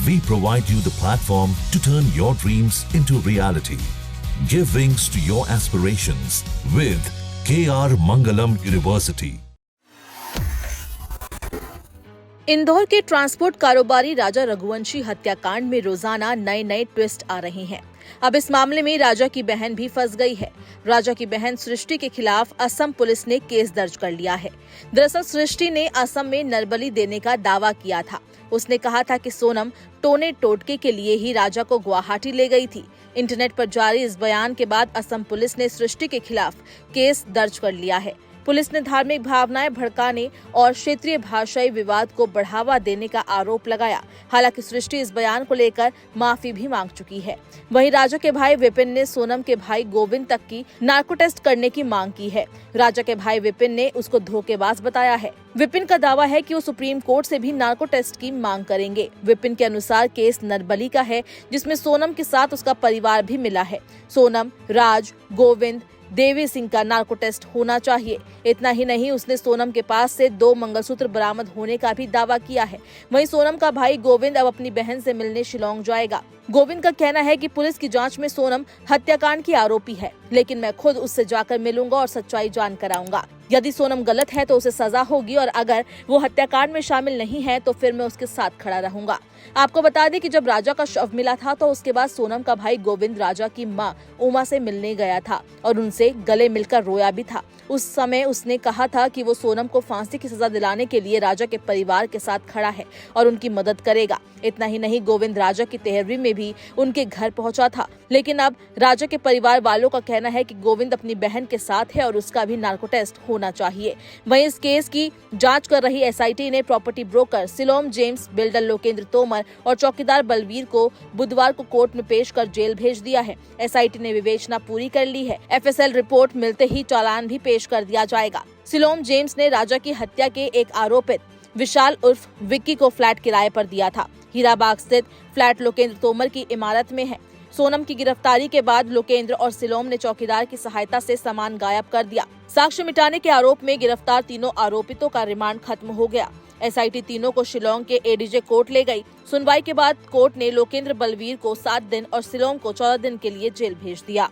We provide you the platform to turn your dreams into reality. Give wings to your aspirations with KR Mangalam University. Indore के transport कारोबारी राजा रघुवंशी हत्याकांड में रोजाना नए नए ट्विस्ट आ रहे हैं। अब इस मामले में राजा की बहन भी फंस गई है। राजा की बहन सृष्टि के खिलाफ असम पुलिस ने केस दर्ज कर लिया है। दरअसल सृष्टि ने असम में नरबली देने का दावा किया था। उसने कहा था कि सोनम टोने टोटके के लिए ही राजा को गुवाहाटी ले गई थी। इंटरनेट पर जारी इस बयान के बाद असम पुलिस ने सृष्टि के खिलाफ केस दर्ज कर लिया है। पुलिस ने धार्मिक भावनाएं भड़काने और क्षेत्रीय भाषाई विवाद को बढ़ावा देने का आरोप लगाया। हालांकि सृष्टि इस बयान को लेकर माफी भी मांग चुकी है। वहीं राजा के भाई विपिन ने सोनम के भाई गोविंद तक की नार्को टेस्ट करने की मांग की है। राजा के भाई विपिन ने उसको धोखेबाज बताया है। विपिन का दावा है कि वो सुप्रीम कोर्ट से भी नार्को टेस्ट की मांग करेंगे। विपिन के अनुसार केस नरबली का है, जिसमें सोनम के साथ उसका परिवार भी मिला है। सोनम, राज, गोविंद, देवी सिंह का नार्को टेस्ट होना चाहिए। इतना ही नहीं, उसने सोनम के पास से 2 मंगलसूत्र बरामद होने का भी दावा किया है। वहीं सोनम का भाई गोविंद अब अपनी बहन से मिलने शिलोंग जाएगा। गोविंद का कहना है कि पुलिस की जांच में सोनम हत्याकांड की आरोपी है, लेकिन मैं खुद उससे जाकर मिलूंगा और सच्चाई जान कर आऊंगा। यदि सोनम गलत है तो उसे सजा होगी और अगर वो हत्याकांड में शामिल नहीं है तो फिर मैं उसके साथ खड़ा रहूंगा। आपको बता दें कि जब राजा का शव मिला था तो उसके बाद सोनम का भाई गोविंद राजा की मां उमा से मिलने गया था और उनसे गले मिलकर रोया भी था। उस समय उसने कहा था कि वो सोनम को फांसी की सजा दिलाने के लिए राजा के परिवार के साथ खड़ा है और उनकी मदद करेगा। इतना ही नहीं, गोविंद राजा की तेहरवी में भी उनके घर पहुंचा था। लेकिन अब राजा के परिवार वालों का कहना है कि गोविंद अपनी बहन के साथ है और उसका भी नार्को टेस्ट होना चाहिए। वहीं इस केस की जांच कर रही एसआईटी ने property broker coelom James, builder Lokendra Tomar और चौकीदार बलवीर को बुधवार को कोर्ट में पेश कर जेल भेज दिया है। एसआईटी ने विवेचना पूरी कर ली है। एफएसएल रिपोर्ट मिलते ही चालान भी पेश कर दिया जाएगा। सिलोम जेम्स ने राजा की हत्या के एक आरोपित विशाल उर्फ विक्की को फ्लैट किराए पर दिया था। हीराबाग स्थित फ्लैट लोकेंद्र तोमर की इमारत में है। सोनम की गिरफ्तारी के बाद लोकेंद्र और सिलोम ने चौकीदार की सहायता से सामान गायब कर दिया। साक्ष्य मिटाने के आरोप में गिरफ्तार तीनों आरोपितों का रिमांड खत्म हो गया। एसआईटी तीनों को शिलोंग के एडीजे कोर्ट ले गई। सुनवाई के बाद कोर्ट ने लोकेंद्र बलवीर को 7 दिन और सिलोम को 14 दिन के लिए जेल भेज दिया।